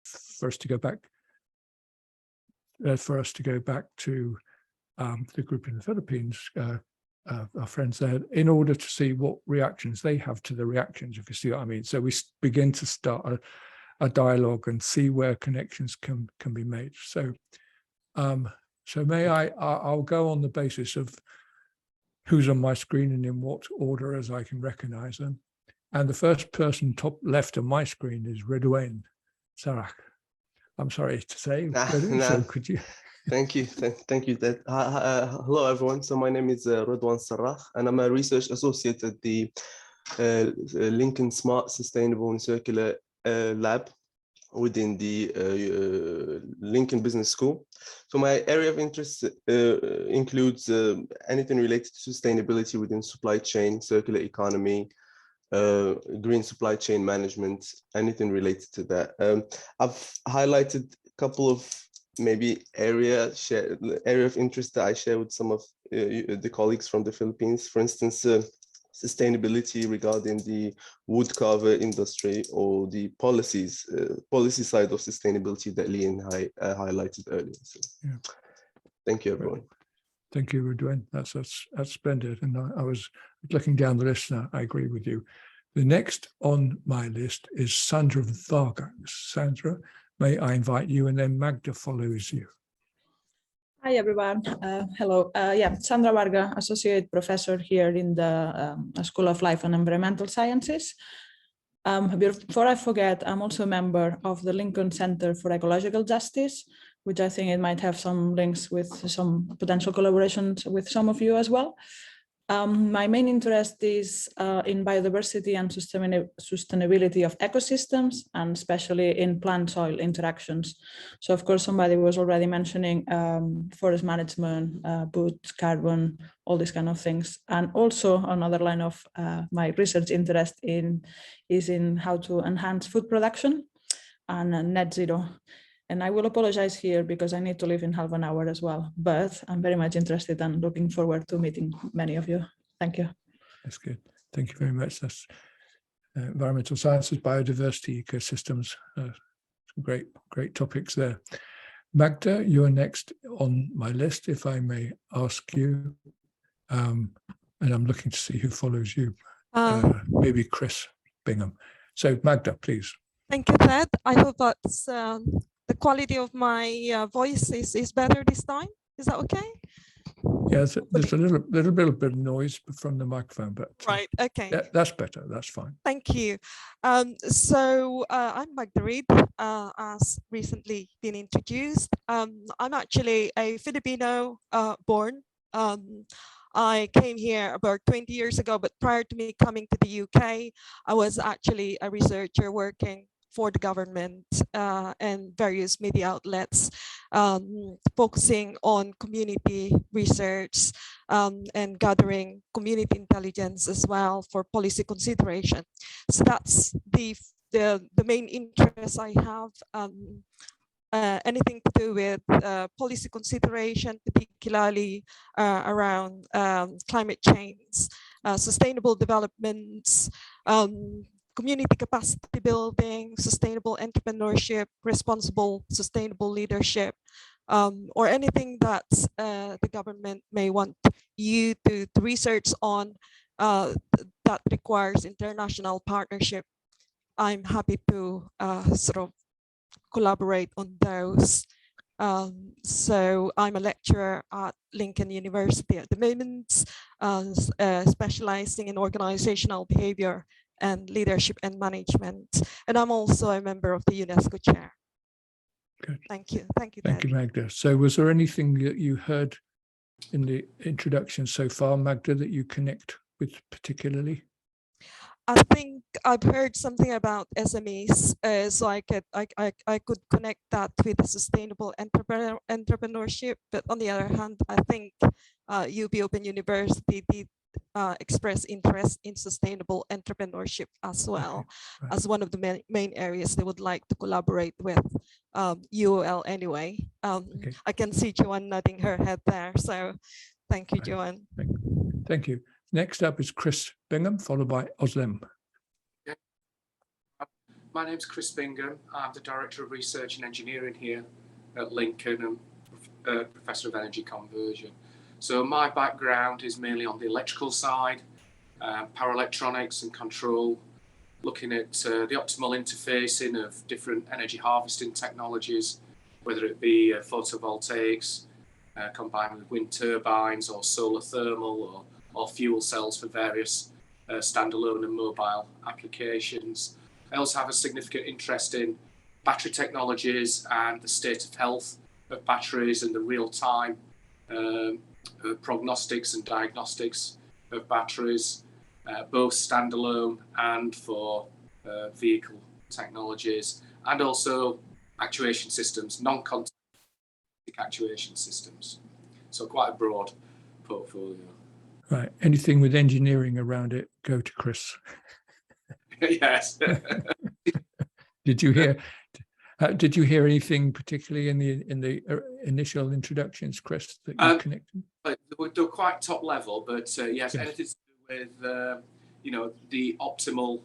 for us to go back to the group in the Philippines, our friends there, in order to see what reactions they have to the reactions, if you see what I mean. So we begin to start a dialogue and see where connections can be made. So so I'll go on the basis of who's on my screen and in what order as I can recognize them. And the first person top left of my screen is Redouane Sarah. I'm sorry to say, so could you? Thank you, thank you. Hello everyone. So my name is Redouane Sarah, and I'm a research associate at the Lincoln Smart, Sustainable and Circular Lab within the Lincoln Business School. So my area of interest includes anything related to sustainability within supply chain, circular economy, green supply chain management, anything related to that. I've highlighted a couple of maybe area of interest that I share with some of the colleagues from the Philippines. For instance, sustainability regarding the wood carver industry, or the policy side of sustainability that Leon highlighted earlier. So, yeah. Thank you, everyone. Thank you, Redouane. That's splendid. And I was looking down the list now. I agree with you. The next on my list is Sandra Vargas. Sandra, may I invite you, and then Magda follows you. Hi, everyone. Hello. Yeah, Sandra Varga, Associate Professor here in the School of Life and Environmental Sciences. Before I forget, I'm also a member of the Lincoln Center for Ecological Justice, which I think it might have some links with some potential collaborations with some of you as well. My main interest is in biodiversity and sustainability of ecosystems, and especially in plant-soil interactions. So of course, somebody was already mentioning forest management, wood, carbon, all these kind of things. And also another line of my research interest is in how to enhance food production and net zero. And I will apologize here because I need to leave in half an hour as well, but I'm very much interested and looking forward to meeting many of you. Thank you. That's good. Thank you very much. That's environmental sciences, biodiversity, ecosystems, great topics there. Magda, you're next on my list, if I may ask you. And I'm looking to see who follows you. Maybe Chris Bingham. So Magda, please. Thank you, Ted. I hope that's the quality of my voice is better this time. Is that okay? Yeah, there's a little bit of noise from the microphone, but right, okay. That's better. That's fine. Thank you. So I'm Magda Reed, as recently been introduced. I'm actually a Filipino born. I came here about 20 years ago, but prior to me coming to the UK, I was actually a researcher working for the government and various media outlets, focusing on community research and gathering community intelligence as well for policy consideration. So that's the main interest I have. Anything to do with policy consideration, particularly around climate change, sustainable developments, community capacity building, sustainable entrepreneurship, responsible sustainable leadership, or anything that the government may want you to research on that requires international partnership. I'm happy to sort of collaborate on those. So I'm a lecturer at Lincoln University at the moment, specializing in organizational behavior and leadership and management. And I'm also a member of the UNESCO chair. Good. Thank you. Thank you, Thank you, Magda. So was there anything that you heard in the introduction so far, Magda, that you connect with particularly? I think I've heard something about SMEs, so I could connect that with the sustainable entrepreneurship. But on the other hand, I think UP Open University did express interest in sustainable entrepreneurship as well, right, as one of the main areas they would like to collaborate with UOL anyway. I can see Joanne nodding her head there, so thank you, right, Joanne. Thank you. Next up is Chris Bingham, followed by Oslem. My name's Chris Bingham. I'm the Director of Research and Engineering here at Lincoln and Professor of Energy Conversion. So my background is mainly on the electrical side, power electronics and control, looking at the optimal interfacing of different energy harvesting technologies, whether it be photovoltaics combined with wind turbines or solar thermal or fuel cells for various standalone and mobile applications. I also have a significant interest in battery technologies and the state of health of batteries and the real-time prognostics and diagnostics of batteries, both standalone and for vehicle technologies, and also actuation systems, non-contact actuation systems. So quite a broad portfolio. Right. Anything with engineering around it, go to Chris. Yes. Did you hear anything particularly in the initial introductions, Chris, that you connected? They're quite top level, but yes, anything to do with the optimal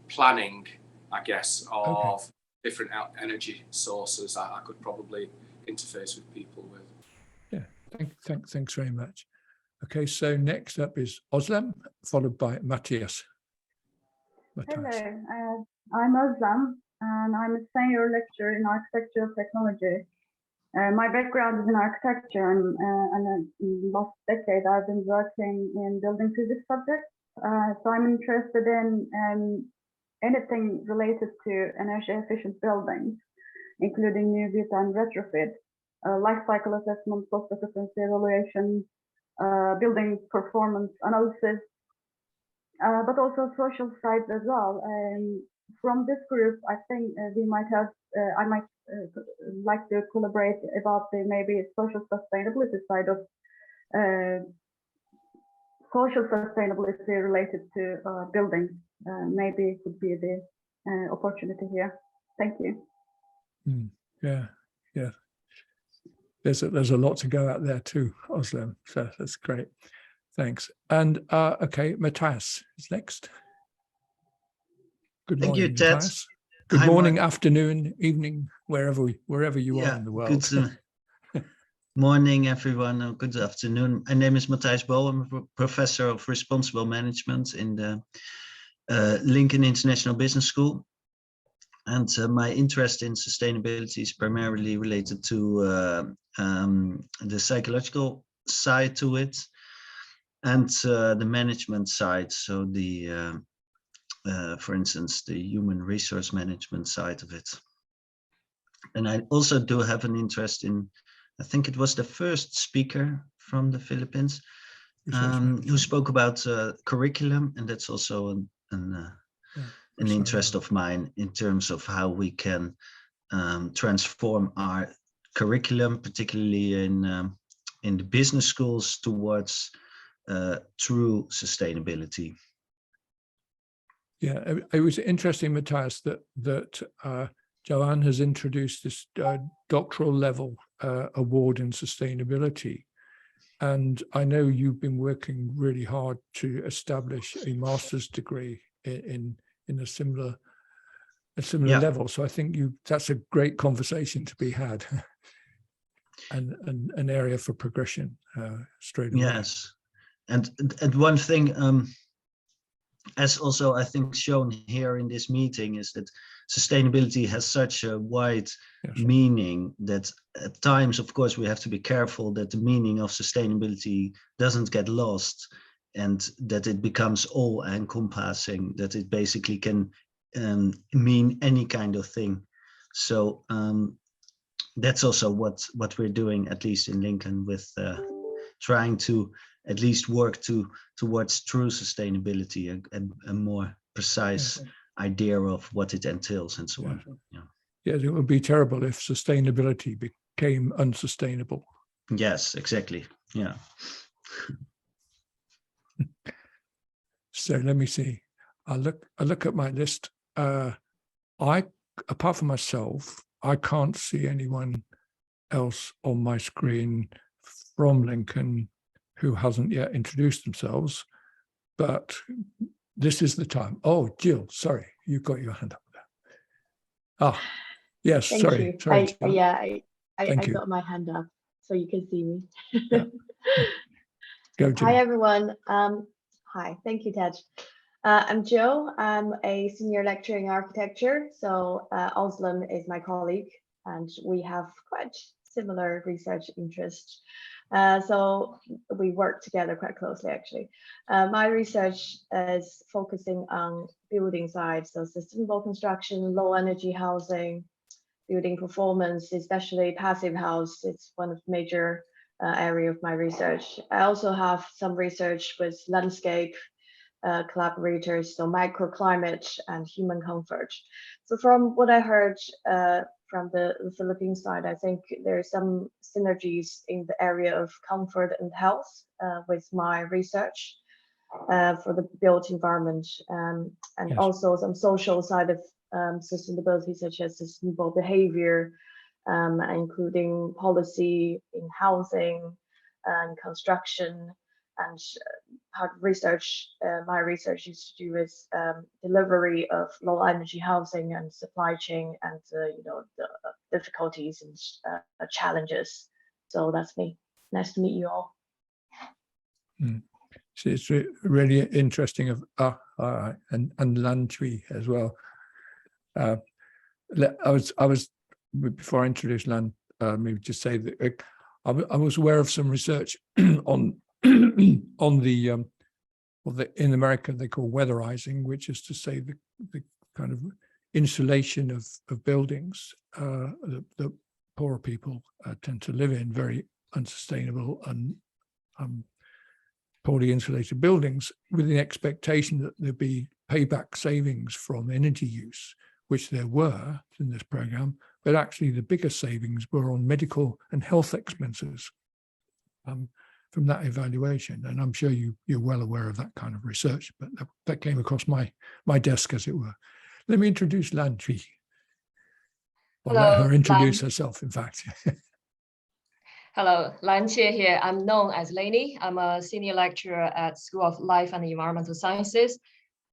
planning, I guess, of different energy sources. I could probably interface with people with. Yeah, thanks very much. Okay, so next up is Özlem, followed by Matthias. Hello, I'm Özlem, and I'm a senior lecturer in architectural technology. My background is in architecture, and in the last decade I've been working in building physics subjects. So I'm interested in anything related to energy efficient buildings, including new build and retrofit, life cycle assessment, cost efficiency evaluation, building performance analysis, but also social sides as well. From this group, I think we might have, I might like to collaborate about the maybe social sustainability side of social sustainability related to buildings. Maybe it could be the opportunity here. Thank you. Yeah. There's a lot to go out there too, Özlem. So that's great. Thanks. And okay, Matthias is next. Good morning, Thank you, Ted. Matthias. Good morning, afternoon, evening, wherever you are in the world. Good morning, everyone. Or good afternoon. My name is Matthias Bo. I'm a professor of responsible management in the Lincoln International Business School. And my interest in sustainability is primarily related to the psychological side to it and the management side. So the, for instance, the human resource management side of it. And I also do have an interest in, I think it was the first speaker from the Philippines who spoke about curriculum, and that's also an interest of mine in terms of how we can transform our curriculum, particularly in the business schools, towards true sustainability. Yeah, it was interesting, Matthias, that Joanne has introduced this doctoral level award in sustainability. And I know you've been working really hard to establish a master's degree in a similar level. So I think that's a great conversation to be had, and an area for progression straight away. Yes, and one thing, as also I think shown here in this meeting, is that sustainability has such a wide meaning that at times, of course, we have to be careful that the meaning of sustainability doesn't get lost, and that it becomes all encompassing, that it basically can mean any kind of thing. So that's also what we're doing, at least in Lincoln, with trying to at least work towards true sustainability, a more precise idea of what it entails and so on. Yeah, it would be terrible if sustainability became unsustainable. Yes, exactly. Yeah. So let me see. I look at my list. Apart from myself, I can't see anyone else on my screen from Lincoln who hasn't yet introduced themselves, but this is the time. Oh, Jill, sorry. you've got your hand up there. Ah, yes, Thank sorry. you. Sorry, Jill. I Thank you. got my hand up so you can see me. Yeah. Go, Jill. Hi, everyone. Hi, thank you, Tej. I'm Jill. I'm a senior lecturer in architecture. So Özlem is my colleague, and we have quite similar research interests. So we work together quite closely, actually. My research is focusing on building side, so sustainable construction, low energy housing, building performance, especially passive house. It's one of the major area of my research. I also have some research with landscape collaborators, so microclimate and human comfort. So from what I heard from the Philippine side, I think there are some synergies in the area of comfort and health with my research for the built environment, and Yes. also some social side of sustainability, such as sustainable behavior, including policy in housing and construction, and part of research, my research used to do with delivery of low energy housing and supply chain, and the difficulties and challenges. So that's me. Nice to meet you all. So it's really interesting of and Lan Chui as well. I was before I introduced Lan, maybe just say that I was aware of some research on the in America they call weatherizing, which is to say the kind of insulation of buildings that poorer people tend to live in, very unsustainable and poorly insulated buildings, with the expectation that there'd be payback savings from energy use, which there were in this program, but actually the biggest savings were on medical and health expenses from that evaluation. And I'm sure you're well aware of that kind of research, but that came across my desk, as it were. Let me introduce Lan Chui. Or let her introduce herself, in fact. Hello, Lan Chui here. I'm known as Lainey. I'm a senior lecturer at School of Life and Environmental Sciences.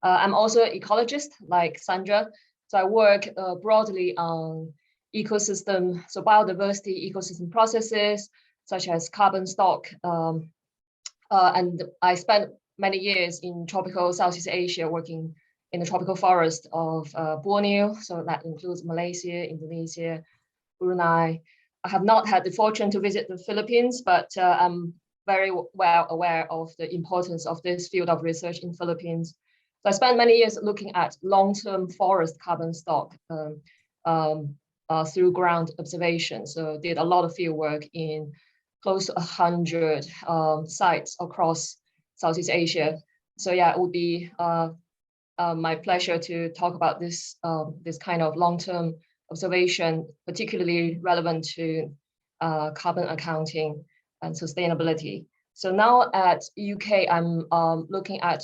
I'm also an ecologist like Sandra. So I work broadly on ecosystem, so biodiversity, ecosystem processes, such as carbon stock. And I spent many years in tropical Southeast Asia working in the tropical forest of Borneo. So that includes Malaysia, Indonesia, Brunei. I have not had the fortune to visit the Philippines, but I'm very well aware of the importance of this field of research in Philippines. So I spent many years looking at long-term forest carbon stock through ground observation. So did a lot of field work in close to 100 sites across Southeast Asia. So yeah, it would be my pleasure to talk about this kind of long-term observation, particularly relevant to carbon accounting and sustainability. So now at UK, I'm looking at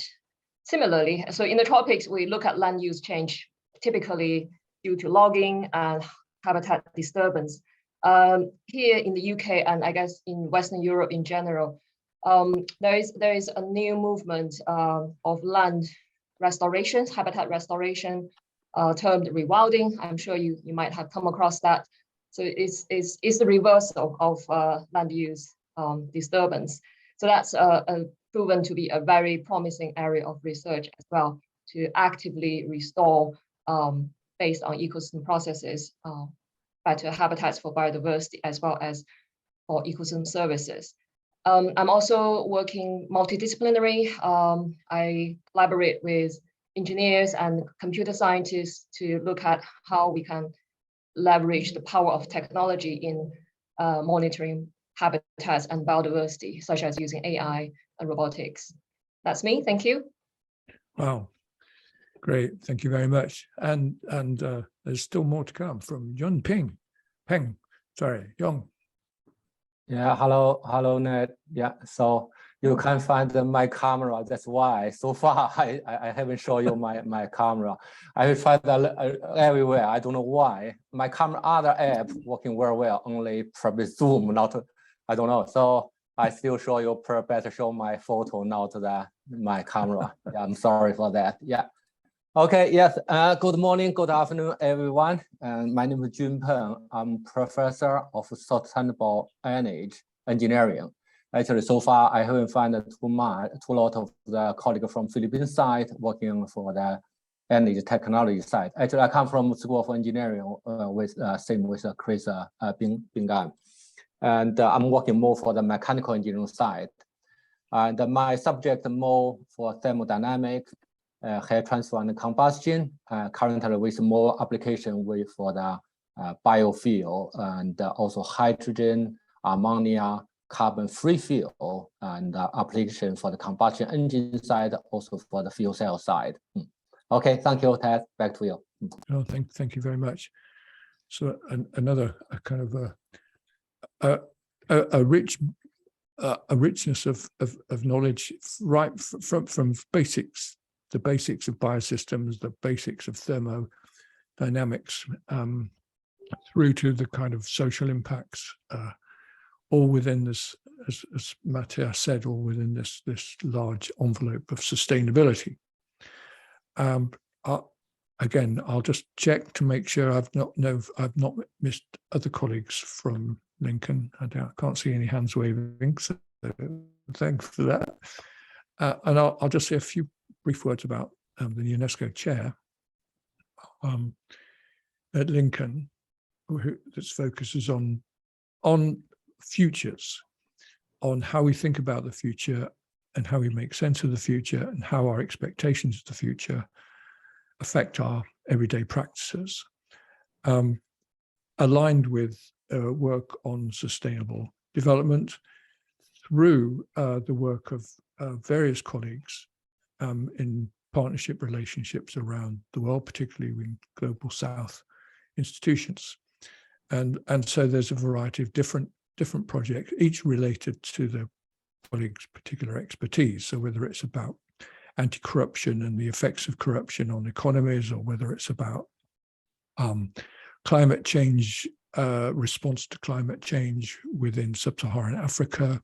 similarly. So in the tropics, we look at land use change, typically due to logging and habitat disturbance. Here in the UK, and I guess in Western Europe in general, there is a new movement of land restorations, habitat restoration, termed rewilding. I'm sure you might have come across that. So it's the reversal of land use disturbance. So that's proven to be a very promising area of research as well, to actively restore based on ecosystem processes, better habitats for biodiversity as well as for ecosystem services. I'm also working multidisciplinary. I collaborate with engineers and computer scientists to look at how we can leverage the power of technology in monitoring habitats and biodiversity, such as using AI and robotics. That's me. Thank you. Wow, great. Thank you very much. And there's still more to come from Yun Peng. Yong. Yeah, hello, Ned. Yeah, so you can find my camera. That's why so far I haven't shown you my camera. I will try that everywhere. I don't know why. My camera, other app working very well, only probably Zoom, not, I don't know. So I still show you better show my photo, not my camera. Yeah, I'm sorry for that. Yeah. Okay, yes. Good morning, good afternoon, everyone. My name is Jun Peng. I'm professor of sustainable energy engineering. Actually, so far I haven't found too lot of the colleagues from Philippines side working for the energy technology side. Actually, I come from School of Engineering with same with Chris Bingham, and I'm working more for the mechanical engineering side. And my subject more for thermodynamics, heat transfer and combustion, currently with more application with for the biofuel and also hydrogen, ammonia, carbon-free fuel, and application for the combustion engine side, also for the fuel cell side. Okay, thank you, Ted. Back to you. Oh, thank you very much. So another kind of a richness of knowledge, right from basics, the basics of biosystems, the basics of thermodynamics, through to the kind of social impacts, all within this, as Matthias said, all within this large envelope of sustainability. Again, I'll just check to make sure I've not missed other colleagues from Lincoln. I can't see any hands waving, so thanks for that. And I'll just say a few brief words about the UNESCO chair at Lincoln, that focuses on futures, on how we think about the future and how we make sense of the future and how our expectations of the future affect our everyday practices, aligned with work on sustainable development through the work of various colleagues in partnership relationships around the world, particularly with Global South institutions. And so there's a variety of different projects, each related to the colleagues' particular expertise. So whether it's about anti-corruption and the effects of corruption on economies, or whether it's about climate change, response to climate change within sub-Saharan Africa,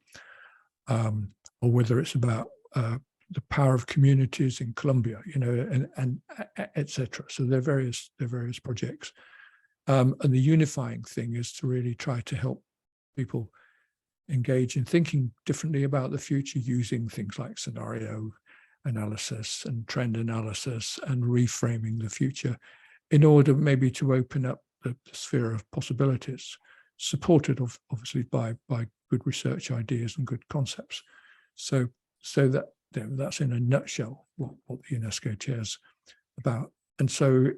or whether it's about the power of communities in Colombia, and etc. So there are various projects, and the unifying thing is to really try to help people engage in thinking differently about the future, using things like scenario analysis and trend analysis and reframing the future in order maybe to open up the sphere of possibilities, supported obviously by good research ideas and good concepts. So that's in a nutshell what the UNESCO chair's about. And so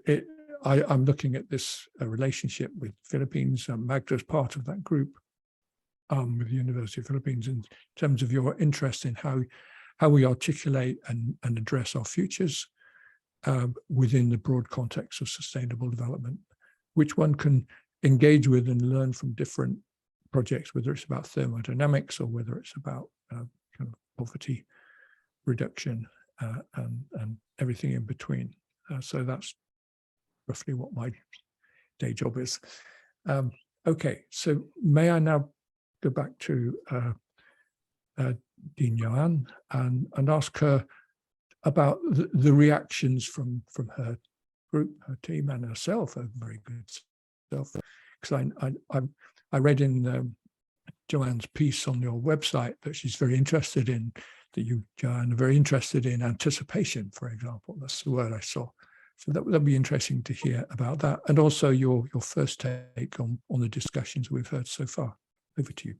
I'm looking at this relationship with Philippines. Magda's part of that group with the University of Philippines in terms of your interest in how we articulate and address our futures within the broad context of sustainable development, which one can engage with and learn from different projects, whether it's about thermodynamics or whether it's about kind of poverty reduction and everything in between. So that's roughly what my day job is. Okay, so may I now go back to Dean Joanne and ask her about the reactions from her group, her team, and herself, her very good self. Because I read in Joanne's piece on your website that she's very interested in, that you, Joanne, are very interested in anticipation, for example. That's the word I saw. So that'd be interesting to hear about that, and also your first take on the discussions we've heard so far. Over to you.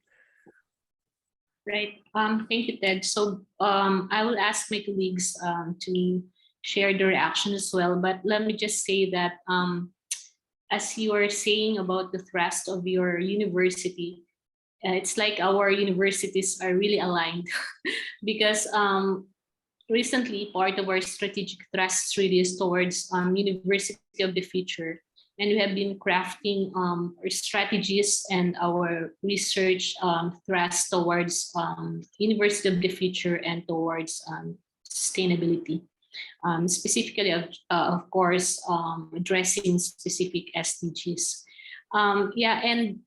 Right. Thank you, Ted. So I will ask my colleagues to share the reaction as well. But let me just say that as you are saying about the thrust of your university, it's like our universities are really aligned because recently part of our strategic thrust really is towards University of the Future. And we have been crafting our strategies and our research thrust towards University of the Future and towards sustainability. Specifically, of course, addressing specific SDGs. Yeah, and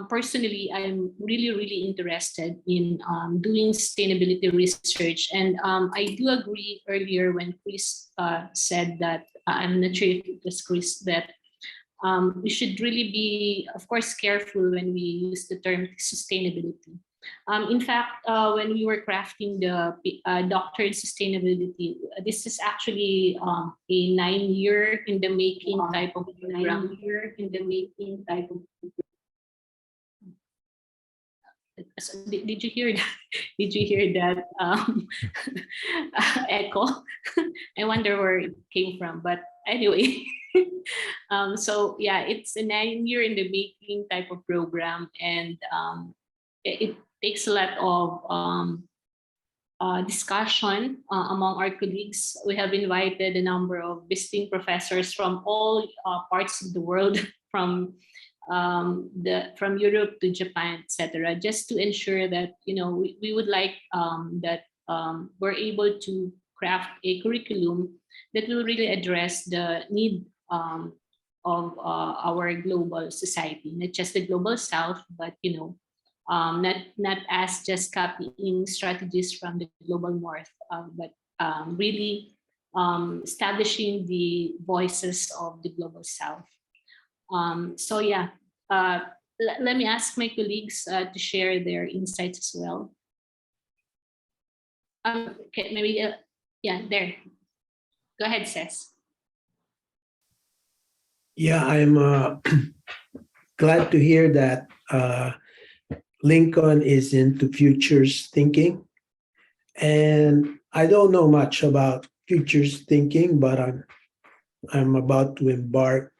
personally, I'm really interested in doing sustainability research. And I do agree earlier when Chris said that, I'm not sure if it was Chris, that we should really be, of course, careful when we use the term sustainability. In fact, when we were crafting the doctorate in sustainability, this is actually a 9-year in the making type of program. So did you hear that? Did you hear that echo? I wonder where it came from, but anyway. So yeah, it's a 9-year in the making type of program, and it takes a lot of discussion among our colleagues. We have invited a number of visiting professors from all parts of the world, from Europe to Japan, etc., just to ensure that we would like that we're able to craft a curriculum that will really address the need of our global society, not just the global South, but not as just copying strategies from the global North, but really establishing the voices of the global South. So yeah, let me ask my colleagues to share their insights as well. Okay, maybe, yeah, there. Go ahead, Ses. Yeah, I'm glad to hear that Lincoln is into futures thinking. And I don't know much about futures thinking, but I'm about to embark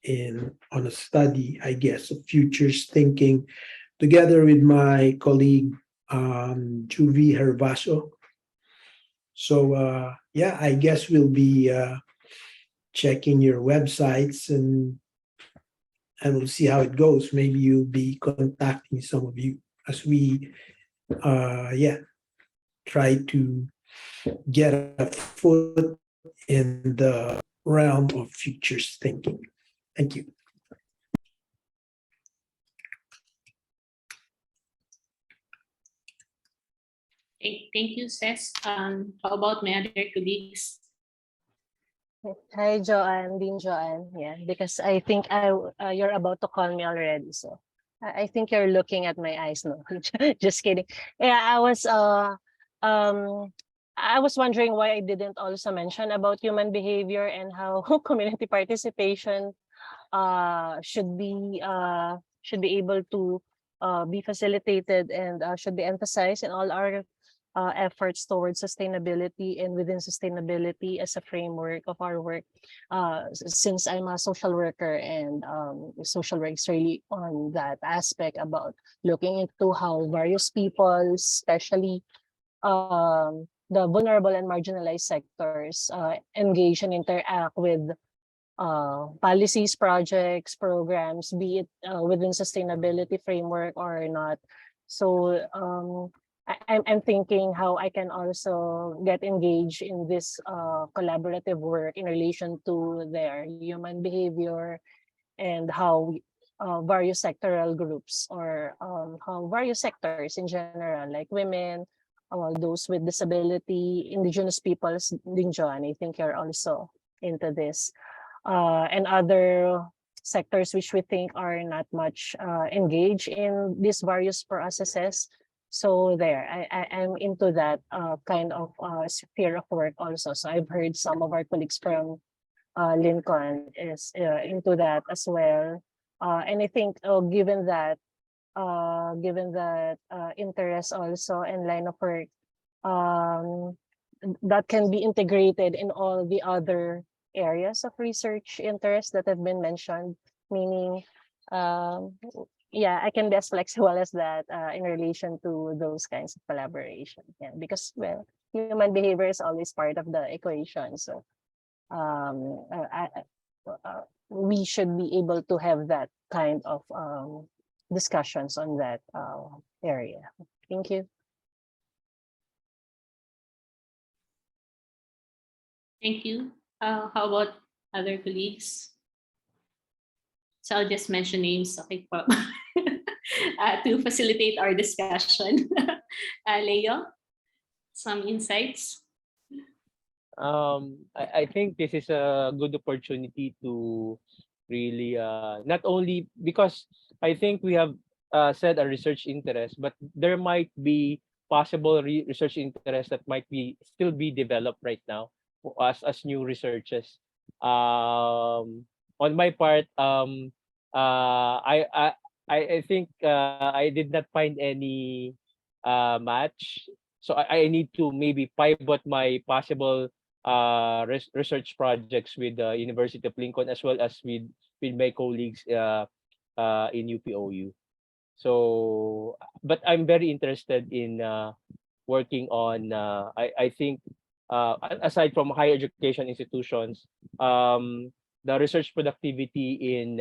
on a study, I guess, of futures thinking together with my colleague Juvi Hervaso. So yeah, I guess we'll be checking your websites and we'll see how it goes. Maybe you'll be contacting some of you as we try to get a foot in the realm of futures thinking. Thank you. Thank you, Ses. How about my other colleagues? Hi, Joanne, Dean Joanne. Yeah, because I think you're about to call me already. So I think you're looking at my eyes. No, just kidding. Yeah, I was wondering why I didn't also mention about human behavior and how community participation should be able to be facilitated and should be emphasized in all our efforts towards sustainability and within sustainability as a framework of our work. Since I'm a social worker, and social work is really on that aspect about looking into how various people, especially the vulnerable and marginalized sectors, engage and interact with policies, projects, programs, be it within sustainability framework or not. So I'm thinking how I can also get engaged in this collaborative work in relation to their human behavior, and how various sectoral groups, or how various sectors in general, like women, those with disability, indigenous peoples, Joanne, I think you're also into this, and other sectors which we think are not much engaged in these various processes. So there, I'm into that kind of sphere of work also. So I've heard some of our colleagues from Lincoln is into that as well. And I think given that interest also and line of work, that can be integrated in all the other areas of research interest that have been mentioned, meaning yeah, I can be as flexible as that in relation to those kinds of collaboration. Yeah, because well, human behavior is always part of the equation. So we should be able to have that kind of discussions on that area. Thank you. Thank you. How about other colleagues? So I'll just mention names, okay, to facilitate our discussion. Leo, some insights? I think this is a good opportunity to really not only because I think we have said a research interest, but there might be possible research interest that might be still be developed right now as new researches. On my part, I think I did not find any match, so I need to maybe pivot my possible research projects with the University of Lincoln as well as with my colleagues in UPOU. So, but I'm very interested in working on. I think aside from higher education institutions, the research productivity in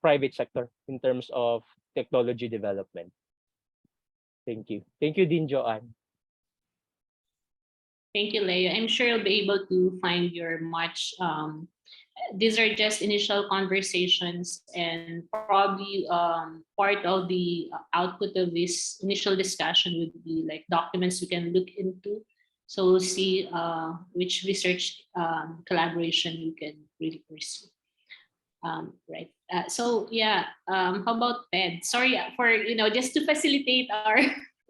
private sector in terms of technology development. Thank you. Thank you, Dean Joanne. Thank you, Leo. I'm sure you'll be able to find your match. These are just initial conversations, and probably part of the output of this initial discussion would be like documents we can look into. So we'll see which research collaboration we can really pursue. Right. So yeah, how about Ped? Sorry for, just to facilitate our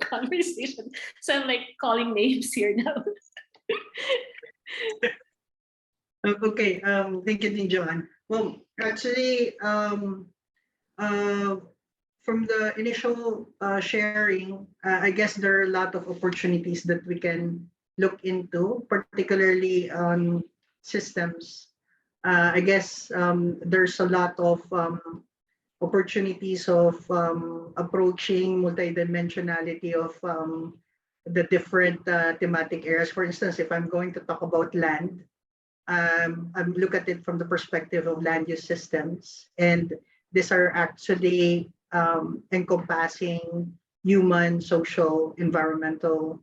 conversation. So I'm like calling names here now. Okay, thank you, Dean Joanne. Well, actually, from the initial sharing, I guess there are a lot of opportunities that we can look into, particularly on systems. I guess there's a lot of opportunities of approaching multidimensionality of the different thematic areas. For instance, if I'm going to talk about land, I'm look at it from the perspective of land use systems, and these are actually encompassing human, social, environmental,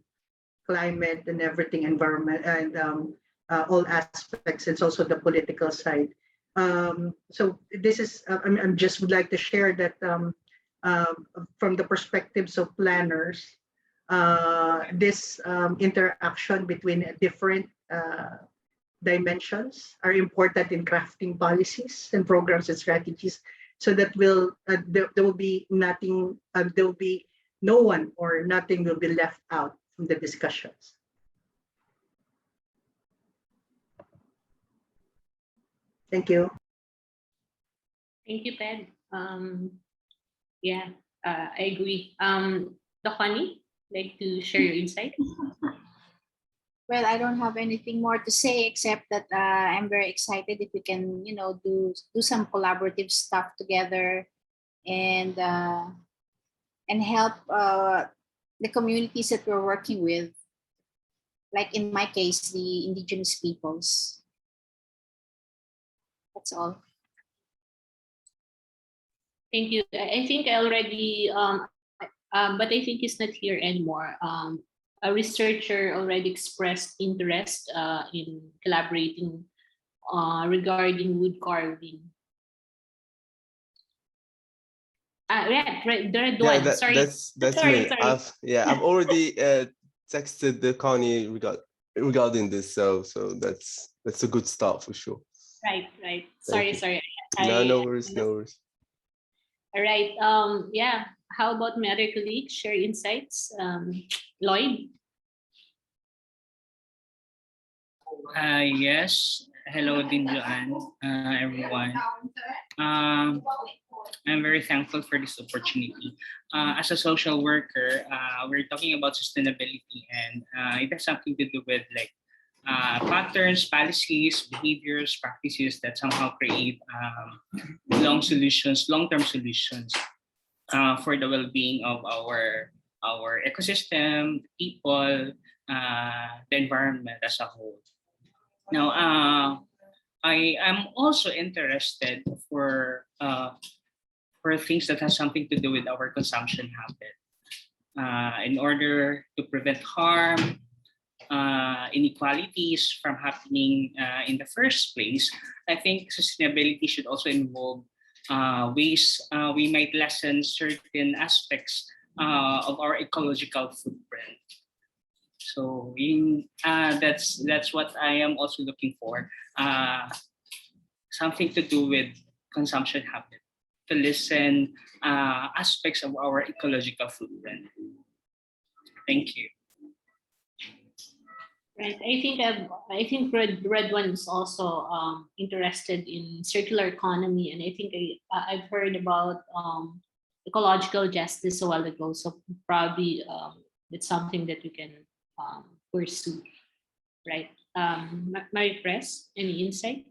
climate, and everything, environment, and all aspects. It's also the political side. So this is, I just would like to share that from the perspectives of planners, this interaction between different dimensions are important in crafting policies and programs and strategies, so that there will be nothing, there will be no one or nothing will be left out from the discussions. Thank you. Thank you, Ped. Yeah, I agree. Dokani, like to share your insight? Well, I don't have anything more to say except that I'm very excited if we can, do some collaborative stuff together and help the communities that we're working with, like in my case, the indigenous peoples. That's all. Thank you. I think I already, but I think it's not here anymore. A researcher already expressed interest in collaborating regarding wood carving. Right, the red one. Sorry. That's sorry, me. Sorry. I've already texted the Connie regarding this, so that's a good start for sure. Right. Sorry. No worries. All right. Yeah. How about my other colleagues? Share insights. Lloyd. Yes. Hello, Dean Joanne, everyone. I'm very thankful for this opportunity. As a social worker, we're talking about sustainability, and it has something to do with like patterns, policies, behaviors, practices that somehow create long-term solutions for the well-being of our ecosystem, people, the environment as a whole. Now, I am also interested for things that has something to do with our consumption habit. In order to prevent harm inequalities from happening in the first place, I think sustainability should also involve ways we might lessen certain aspects of our ecological footprint. So that's what I am also looking for. Something to do with consumption habit, to listen aspects of our ecological footprint. Thank you. Right. I think Red One is also interested in circular economy, and I think I've heard about ecological justice a while ago. So probably it's something that we can pursue, right? Mary Press, any insight?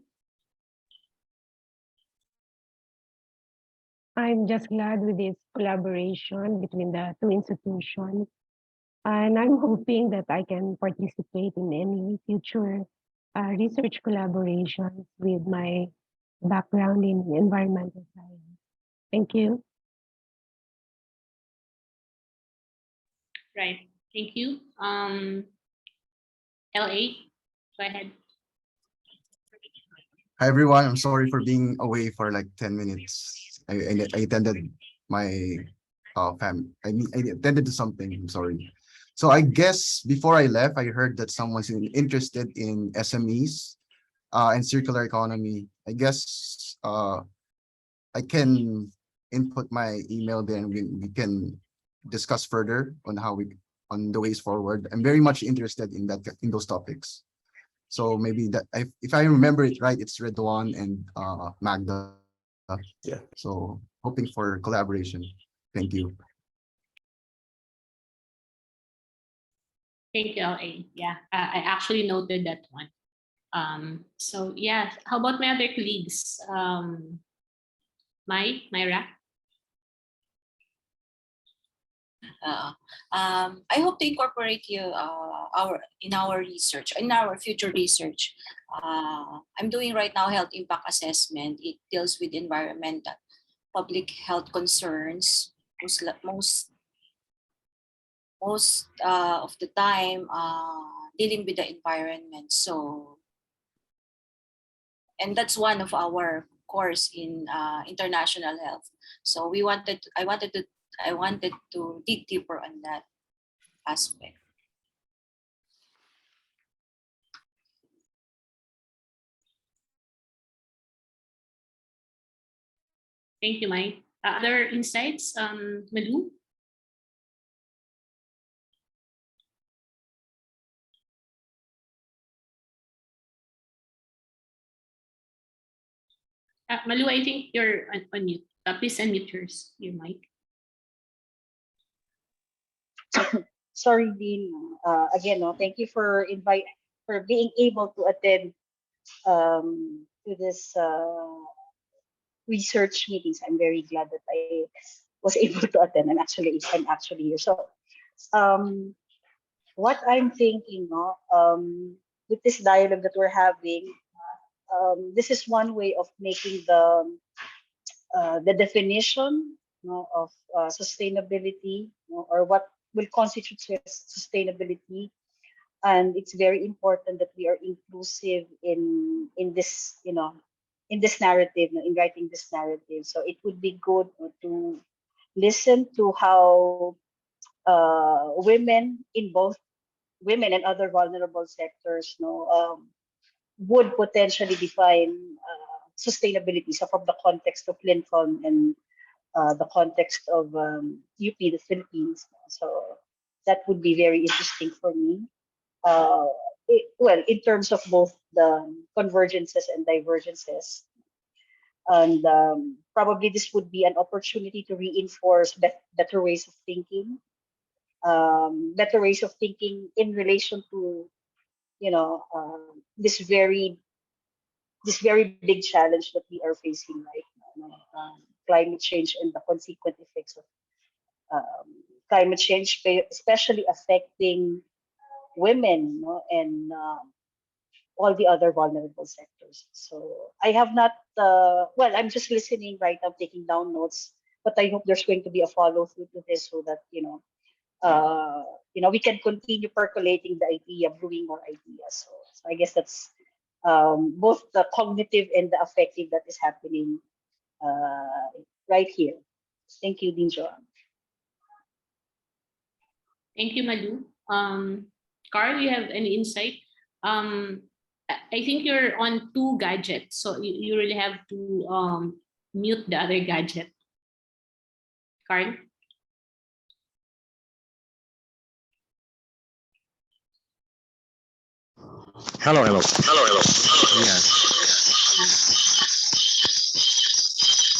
I'm just glad with this collaboration between the two institutions. And I'm hoping that I can participate in any future research collaborations with my background in environmental science. Thank you. Right. Thank you. LA, go ahead. Hi everyone, I'm sorry for being away for like 10 minutes. I attended my I attended to something, I'm sorry. So I guess before I left, I heard that someone's interested in SMEs and circular economy. I guess I can input my email there and we can discuss further on on the ways forward. I'm very much interested in those topics. So maybe that if I remember it right, it's Redwan and Magda. Yeah. So hoping for collaboration. Thank you. Thank you, LA. Yeah, I actually noted that one. So yeah, how about my other colleagues? Myra? I hope to incorporate you in our research, in our future research. I'm doing right now health impact assessment. It deals with environmental, public health concerns. Most of the time dealing with the environment. So, and that's one of our course in international health. So I wanted to dig deeper on that aspect. Thank you, Mike. Other insights, Madhu? Malu, I think you're on mute. Please unmute your mic. Sorry, Dean. Again, thank you for being able to attend to this research meetings. I'm very glad that I was able to attend. I'm actually here. So, what I'm thinking, with this dialogue that we're having, this is one way of making the definition of sustainability, or what will constitute sustainability, and it's very important that we are inclusive in this in this narrative, in writing this narrative. So it would be good to listen to how women in both women and other vulnerable sectors would potentially define sustainability. So from the context of Lincoln and the context of UP, the Philippines. So that would be very interesting for me. Well, in terms of both the convergences and divergences. And probably this would be an opportunity to reinforce better ways of thinking, in relation to, this very big challenge that we are facing right now, climate change and the consequent effects of climate change, especially affecting women, and all the other vulnerable sectors. So I have not, well, I'm just listening right now, taking down notes, but I hope there's going to be a follow through to this so that, we can continue percolating the idea, brewing more ideas. So I guess that's both the cognitive and the affective that is happening right here. Thank you, Dean Joanne. Thank you, Madhu. Carl, you have any insight? I think you're on 2 gadgets, so you really have to mute the other gadget. Carl? Hello. Yes.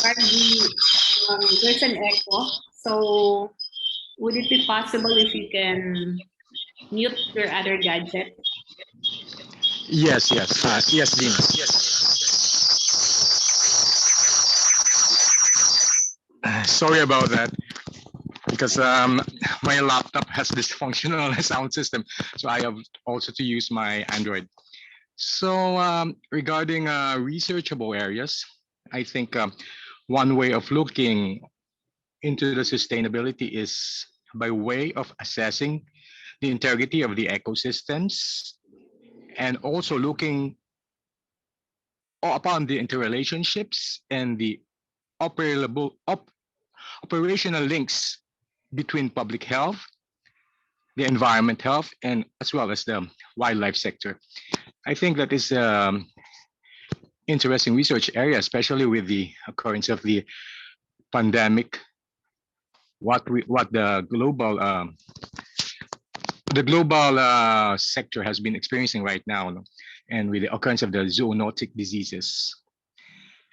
Carl, there's an echo, so would it be possible if you can mute your other gadget? Yes, Dean. Sorry about that, because my laptop has dysfunctional sound system, so I have also to use my Android. So regarding researchable areas, I think one way of looking into the sustainability is by way of assessing the integrity of the ecosystems, and also looking upon the interrelationships and the operational links between public health, the environment health, and as well as the wildlife sector. I think that is interesting research area, especially with the occurrence of the pandemic, what the global sector has been experiencing right now, and with the occurrence of the zoonotic diseases.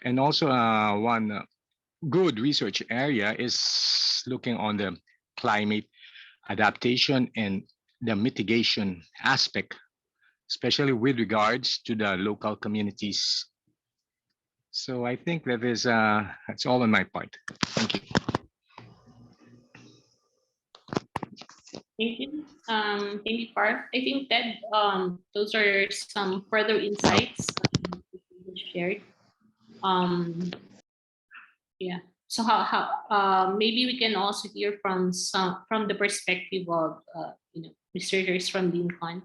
And also one good research area is looking on the climate adaptation and the mitigation aspect, especially with regards to the local communities. So I think that is that's all on my part. Thank you. Thank you. Thank you, Carl. I think that those are some further insights shared. Yeah. So how maybe we can also hear from the perspective of researchers from Lincoln.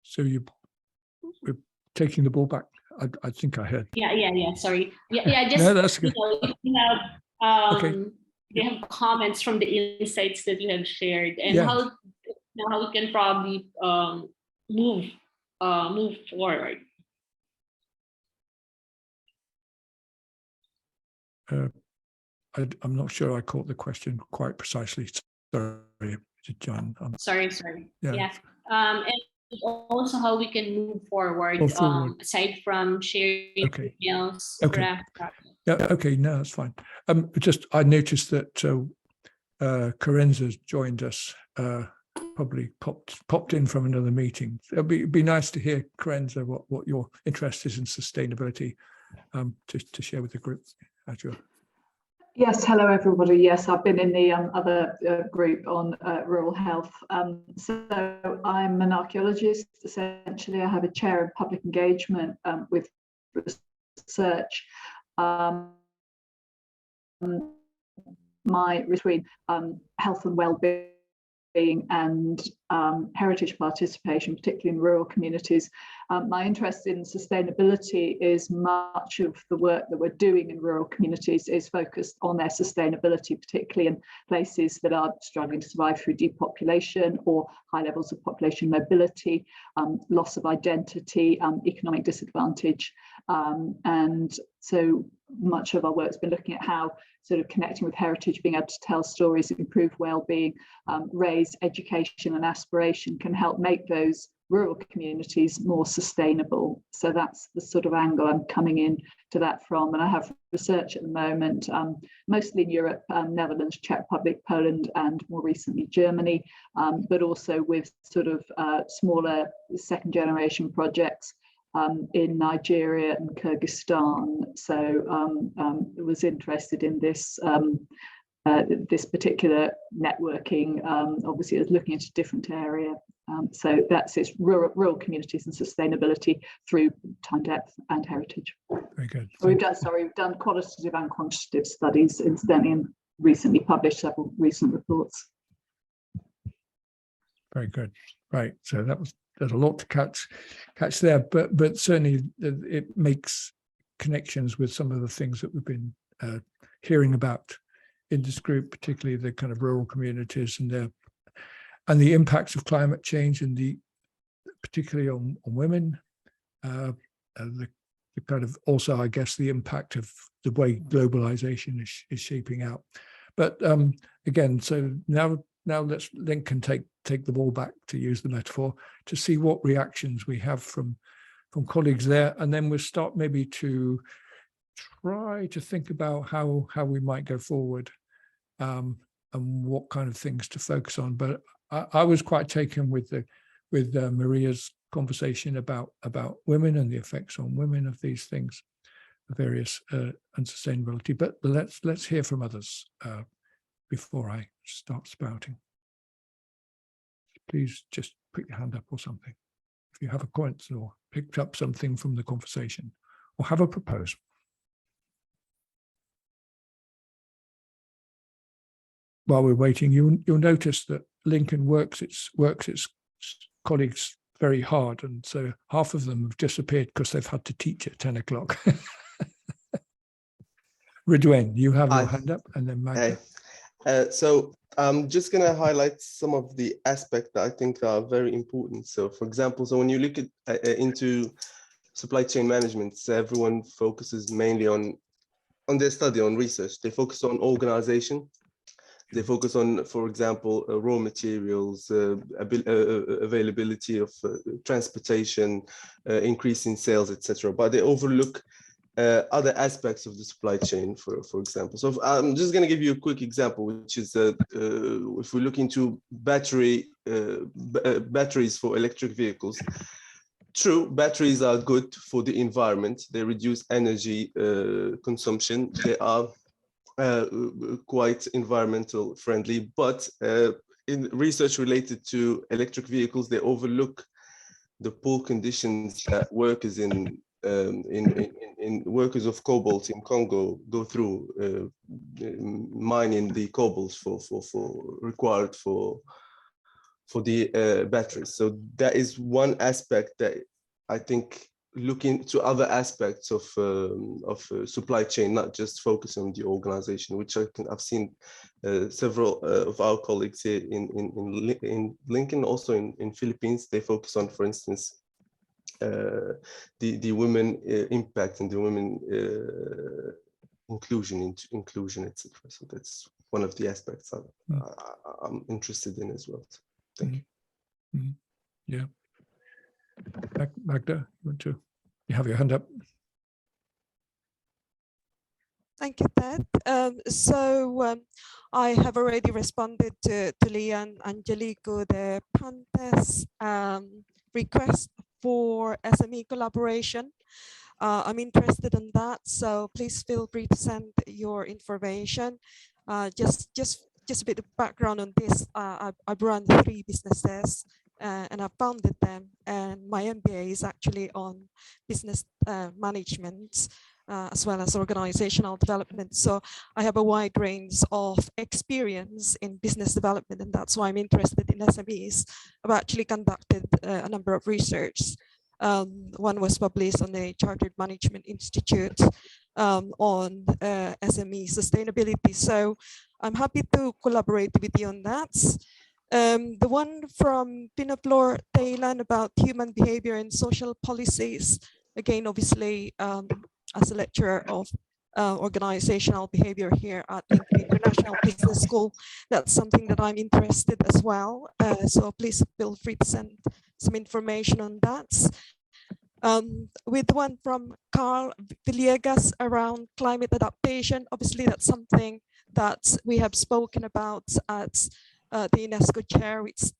So we're taking the ball back. I think I heard. Yeah. Sorry. Yeah. Just No, that's good. If you have Okay. they have comments from the insights that you have shared, and Yeah. how we can probably move forward. I'm not sure I caught the question quite precisely. Sorry, John. Sorry. Yeah. And also how we can move forward, aside from sharing emails. Okay. Yeah. Okay. No, that's fine. Just I noticed that Karenza's joined us. Probably popped in from another meeting. It'd be nice to hear, Karenza, what your interest is in sustainability, to share with the group. Yes, hello everybody. Yes, I've been in the other group on rural health. So I'm an archaeologist. Essentially, I have a chair in public engagement with research. My between health and well-being and heritage participation, particularly in rural communities. My interest in sustainability is much of the work that we're doing in rural communities is focused on their sustainability, particularly in places that are struggling to survive through depopulation or high levels of population mobility, loss of identity, economic disadvantage. And so much of our work has been looking at how sort of connecting with heritage, being able to tell stories, improve well-being, raise education and aspiration can help make those rural communities more sustainable. So that's the sort of angle I'm coming in to that from. And I have research at the moment, mostly in Europe, Netherlands, Czech Republic, Poland, and more recently Germany, but also with sort of smaller second generation projects in Nigeria and Kyrgyzstan. So I was interested in this this particular networking obviously is looking at a different area. So that's its rural communities and sustainability through time depth and heritage. Very good. We've done qualitative and quantitative studies, incidentally, and recently published several recent reports. Very good. Right. So there's a lot to catch there, but certainly it makes connections with some of the things that we've been hearing about in this group, particularly the kind of rural communities and the impacts of climate change, and particularly on women, the kind of also, I guess, the impact of the way globalization is shaping out. But again, so now let's Lincoln take the ball back, to use the metaphor, to see what reactions we have from colleagues there, and then we'll start maybe to try to think about how we might go forward, and what kind of things to focus on. But I was quite taken with Maria's conversation about women and the effects on women of these things, various and sustainability. But let's hear from others before I start spouting. Please just put your hand up or something if you have a point or picked up something from the conversation or have a proposal. While we're waiting, you'll notice that Lincoln works its colleagues very hard, and so half of them have disappeared because they've had to teach at 10 o'clock. Ridwan, you have your hand up, and then Magda. So I'm just going to highlight some of the aspects that I think are very important. So, for example, when you look at into supply chain management, so everyone focuses mainly on their study, on research. They focus on organization. They focus on, for example, raw materials, availability of transportation, increase in sales, etc. But they overlook other aspects of the supply chain, for example. So I'm just going to give you a quick example, which is if we look into batteries for electric vehicles. True, batteries are good for the environment. They reduce energy consumption. They are quite environmental friendly, but in research related to electric vehicles, they overlook the poor conditions that workers in workers of cobalt in Congo go through mining the cobalt required for the batteries. So that is one aspect that I think looking to other aspects of supply chain, not just focus on the organization, which I've seen several of our colleagues here in Lincoln, also in Philippines. They focus on, for instance, the women impact and the women inclusion, etc. So that's one of the aspects I'm interested in as well. So thank you. Mm-hmm. Yeah. Magda, you have your hand up. Thank you, Ted. I have already responded to Leah and Angelico, the Pantes request for SME collaboration. I'm interested in that, so please feel free to send your information. Just a bit of background on this. I've run 3 businesses and I've founded them, and my MBA is actually on business management as well as organizational development. So I have a wide range of experience in business development, and that's why I'm interested in SMEs. I've actually conducted a number of research. One was published on the Chartered Management Institute on SME sustainability. So I'm happy to collaborate with you on that. The one from Pinaflor, Thailand, about human behavior and social policies. Again, obviously, as a lecturer of organizational behavior here at Lincoln International Business School, that's something that I'm interested as well. So please feel free to send some information on that. With one from Carl Villegas around climate adaptation, obviously that's something that we have spoken about at the UNESCO chair, which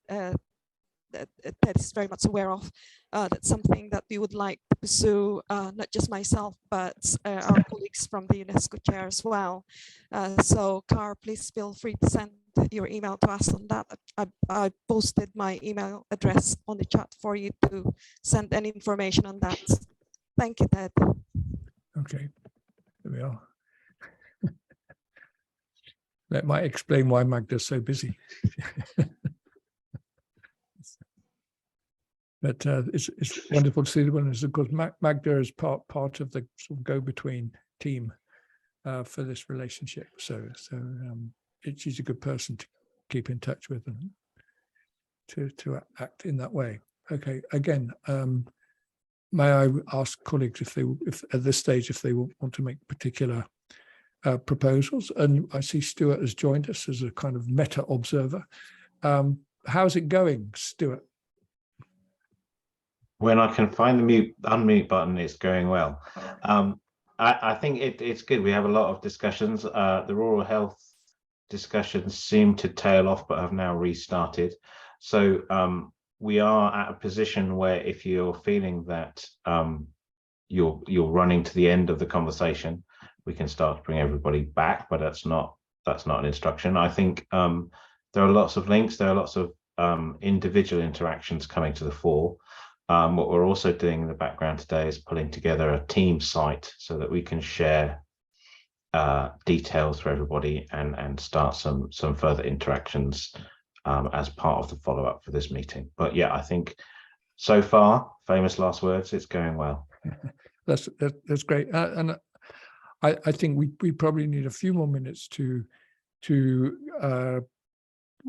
that is very much aware of. That's something that we would like to pursue, not just myself, but our colleagues from the UNESCO chair as well. So Car, please feel free to send your email to us on that. I posted my email address on the chat for you to send any information on that. Thank you, Ted. Okay, there we are. That might explain why Magda's so busy. But it's wonderful to see the winners. Of course, Magda is part of the sort of go-between team for this relationship. So she's a good person to keep in touch with and to act in that way. Okay, again, may I ask colleagues if at this stage if they want to make particular proposals? And I see Stuart has joined us as a kind of meta observer. How's it going, Stuart? When I can find the unmute button, it's going well. I think it's good. We have a lot of discussions. The rural health discussions seem to tail off, but have now restarted. So we are at a position where if you're feeling that you're running to the end of the conversation, we can start to bring everybody back, but that's not an instruction. I think there are lots of links. There are lots of individual interactions coming to the fore. What we're also doing in the background today is pulling together a team site so that we can share details for everybody and start some further interactions as part of the follow-up for this meeting. But yeah, I think so far, famous last words, it's going well. That's great. And I think we probably need a few more minutes to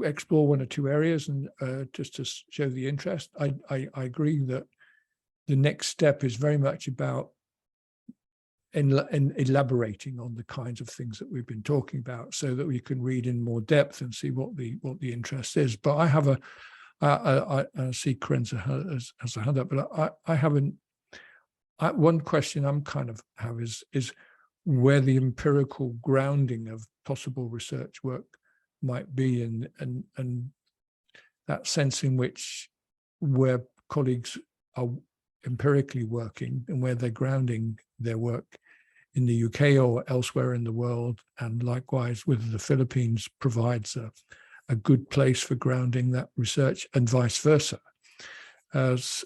explore one or two areas and just to show the interest. I agree that the next step is very much about elaborating on the kinds of things that we've been talking about, so that we can read in more depth and see what the interest is. But I have I see Corinza has a hand up, but I haven't. One question I'm kind of have is where the empirical grounding of possible research work might be, and that sense in which where colleagues are empirically working and where they're grounding their work in the UK or elsewhere in the world, and likewise whether the Philippines provides a good place for grounding that research and vice versa, as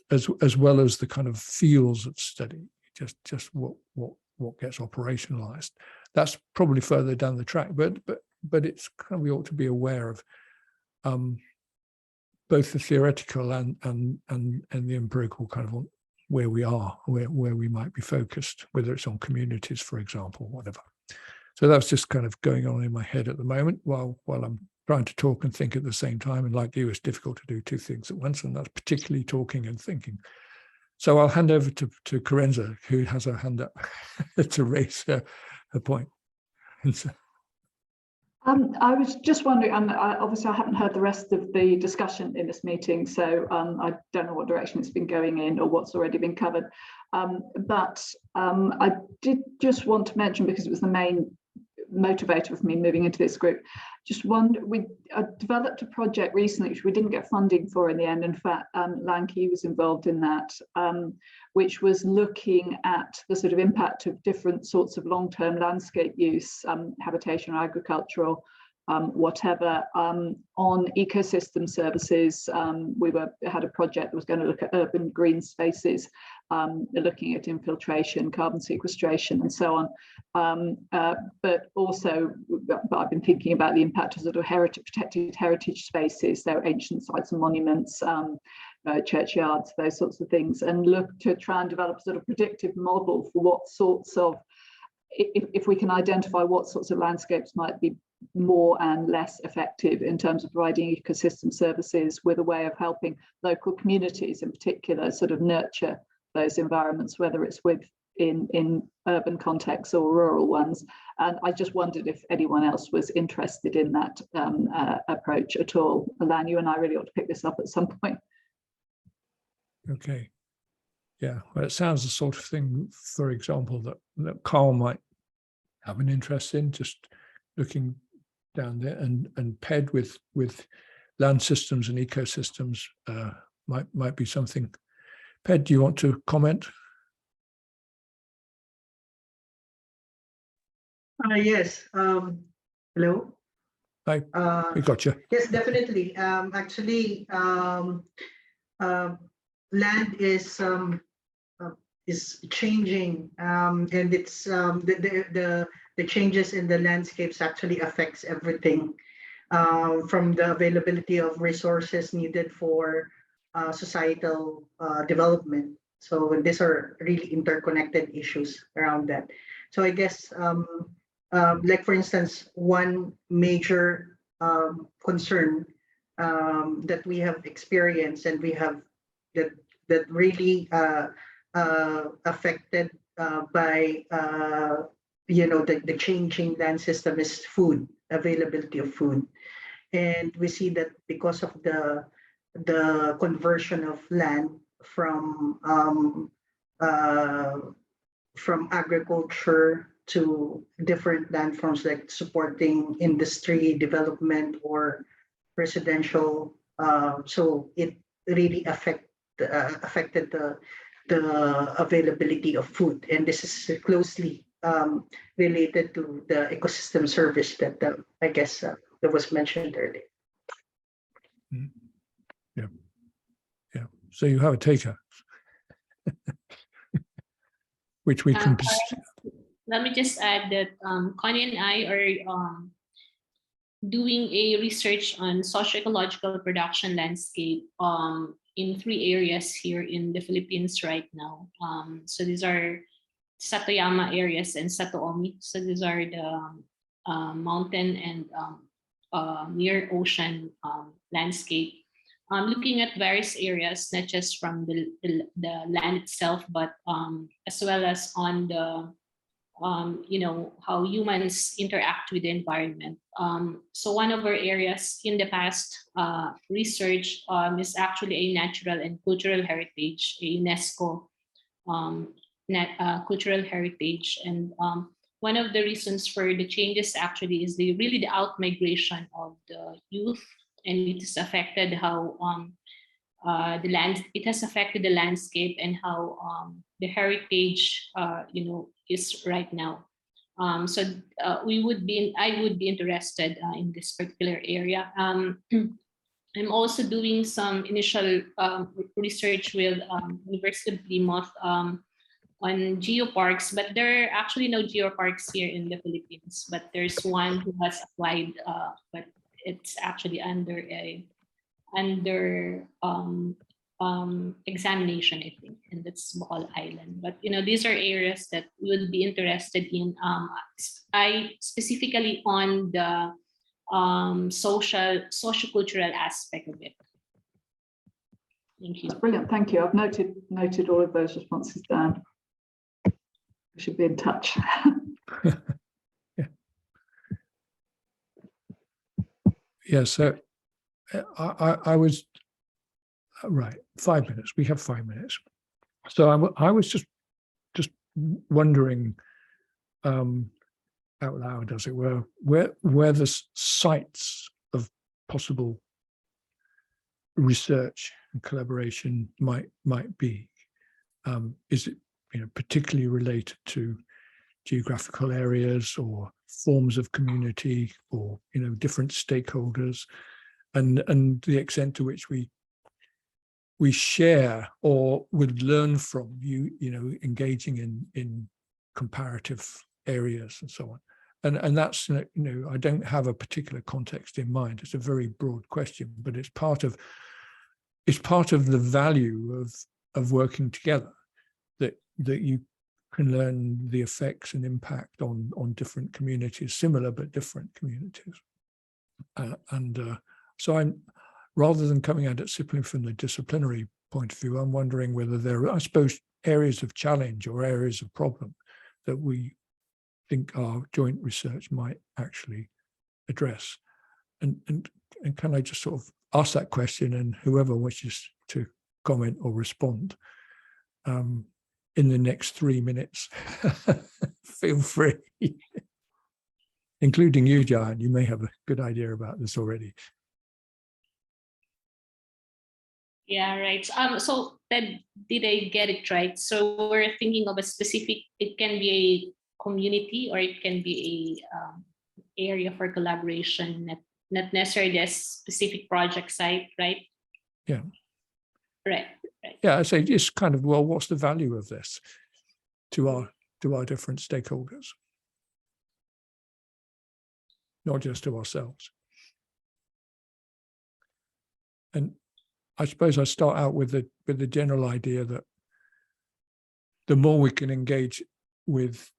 well as the kind of fields of study, just what gets operationalized. That's probably further down the track, but it's kind of, we ought to be aware of both the theoretical and the empirical kind of where we are, where we might be focused, whether it's on communities, for example, whatever. So that's just kind of going on in my head at the moment while I'm trying to talk and think at the same time. And like you, it's difficult to do two things at once, and that's particularly talking and thinking. So I'll hand over to Corinza, who has her hand up to raise her point. I was just wondering, and obviously I haven't heard the rest of the discussion in this meeting, so I don't know what direction it's been going in or what's already been covered. But I did just want to mention, because it was the main motivator for me moving into this group, just wonder, we developed a project recently which we didn't get funding for in the end. In fact, Lanky was involved in that, which was looking at the sort of impact of different sorts of long-term landscape use, habitation or agricultural, whatever, on ecosystem services. We had a project that was going to look at urban green spaces, looking at infiltration, carbon sequestration, and so on. But also, I've been thinking about the impact of sort of protected heritage spaces, so ancient sites and monuments, churchyards, those sorts of things, and look to try and develop a sort of predictive model for what sorts of, if we can identify what sorts of landscapes might be more and less effective in terms of providing ecosystem services, with a way of helping local communities in particular sort of nurture those environments, whether it's in urban contexts or rural ones. And I just wondered if anyone else was interested in that approach at all. Alan, you and I really ought to pick this up at some point. Okay. Yeah, well, it sounds the sort of thing, for example, that Carl might have an interest in, just looking down there, and PED with land systems and ecosystems might be something. Ped, do you want to comment? Yes. Hello. Hi. We got you. Yes, definitely. Actually, land is changing, and it's the changes in the landscapes actually affects everything, from the availability of resources needed for societal development. So these are really interconnected issues around that. So I guess, like for instance, one major concern that we have experienced and we have that really affected by the changing land system is food, availability of food. And we see that because of the conversion of land from agriculture to different land forms like supporting industry development or residential, so it really affected the availability of food, and this is closely related to the ecosystem service that I guess that was mentioned earlier. Yeah. So you have a taker, which we can. Let me just add that Connie and I are doing a research on socio-ecological production landscape in 3 areas here in the Philippines right now. So these are Satoyama areas and Satomi. So these are the mountain and near ocean landscape. Looking at various areas, not just from the land itself, but as well as on the how humans interact with the environment. So one of our areas in the past research is actually a natural and cultural heritage, a UNESCO cultural heritage. And one of the reasons for the changes actually is the out-migration of the youth, and it has affected how it has affected the landscape and how the heritage is right now. So I would be interested in this particular area. I'm also doing some initial research with University of Plymouth on geoparks, but there are actually no geoparks here in the Philippines, but there's one who has applied, but it's actually under examination, I think, and that's Bohol Island. But these are areas that we would be interested in. I specifically on the socio-cultural aspect of it. Thank you. That's brilliant. Thank you. I've noted all of those responses down. We should be in touch. Yeah. So I was right. 5 minutes. We have 5 minutes. So I was just wondering, out loud, as it were, where the sites of possible research and collaboration might be. Is it particularly related to geographical areas or forms of community or different stakeholders, and the extent to which we share or would learn from engaging in comparative areas and so on. And that's, I don't have a particular context in mind. It's a very broad question, but it's part of the value of working together, that you can learn the effects and impact on different communities, similar but different communities. So I'm, rather than coming at it simply from the disciplinary point of view, I'm wondering whether there are, I suppose, areas of challenge or areas of problem that we think our joint research might actually address. And can I just sort of ask that question, and whoever wishes to comment or respond in the next 3 minutes, feel free, including you, John. You may have a good idea about this already. Yeah, right. So Ted, did I get it right? So we're thinking of a specific, it can be a community or it can be a area for collaboration, not necessarily a specific project site, right? Yeah. Right. Right. Yeah, I say it's kind of, well, what's the value of this to our different stakeholders? Not just to ourselves. And I suppose I start out with the general idea that the more we can engage with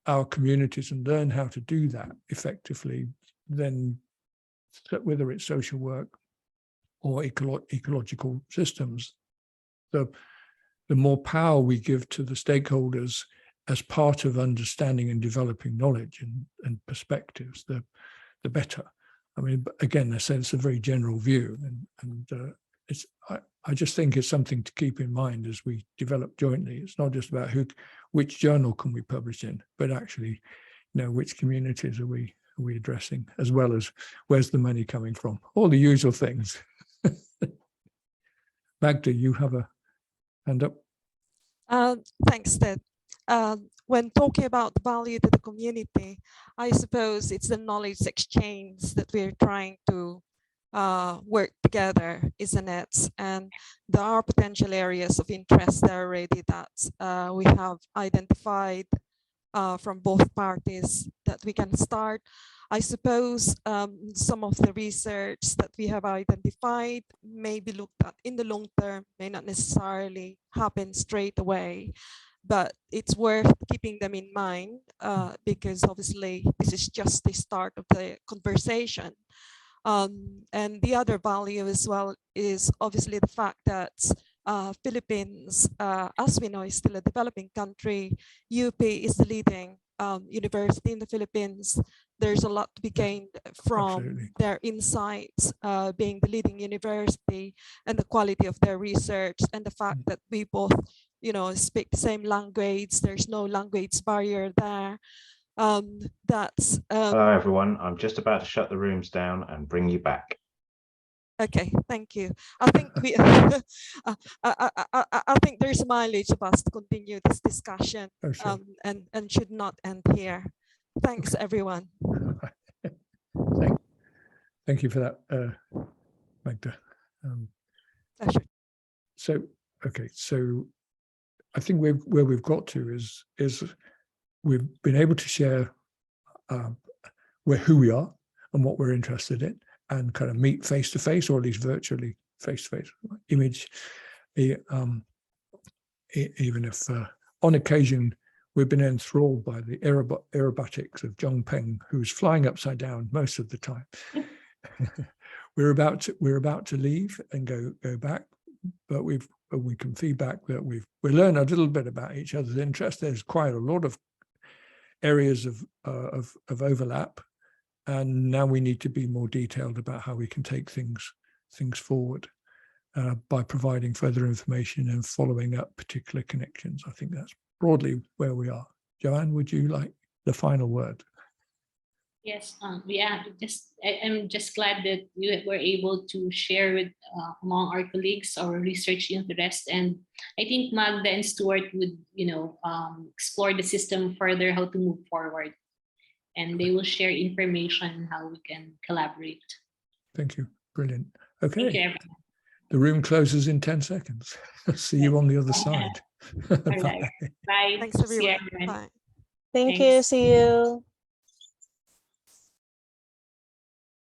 our communities and learn how to do that effectively, then whether it's social work or ecological systems, the more power we give to the stakeholders as part of understanding and developing knowledge and perspectives, the better. I mean, again, I say it's a very general view, and I just think it's something to keep in mind as we develop jointly. It's not just about which journal can we publish in, but actually, which communities are we addressing, as well as where's the money coming from, all the usual things. Magda, you have a hand up. Thanks, Ted. When talking about the value to the community, I suppose it's the knowledge exchange that we're trying to work together, isn't it? And there are potential areas of interest there already that we have identified from both parties that we can start. I suppose some of the research that we have identified may be looked at in the long term, may not necessarily happen straight away, but it's worth keeping them in mind because obviously this is just the start of the conversation. And the other value as well is obviously the fact that Philippines, as we know, is still a developing country. UP is the leading university in the Philippines. There's a lot to be gained from their insights, being the leading university, and the quality of their research, and the fact that we both, speak the same language. There's no language barrier there. Hello, everyone. I'm just about to shut the rooms down and bring you back. Okay, thank you. I think we, I think there's mileage of us to continue this discussion, and should not end here. Thanks, everyone. Thank you for that, Magda. Pleasure. So I think where we've got to is we've been able to share who we are and what we're interested in, and kind of meet face to face, or at least virtually face to face. Image, even if on occasion we've been enthralled by the aerobatics of Zhong Peng, who's flying upside down most of the time. We're about to leave and go back, but we can feedback that we learn a little bit about each other's interests. There's quite a lot of areas of overlap, and now we need to be more detailed about how we can take things forward by providing further information and following up particular connections. I think that's broadly where we are. Joanne, would you like the final word? Yes, yeah, I'm just glad that you were able to share with among our colleagues our research interest, and I think Magda and Stuart would, explore the system further, how to move forward, and they will share information on how we can collaborate. Thank you. Brilliant. Okay. Thank you, everyone. The room closes in 10 seconds. See you on the other side. Bye. Bye. Thanks, everyone. See you, everyone. Bye. Thank you. See you.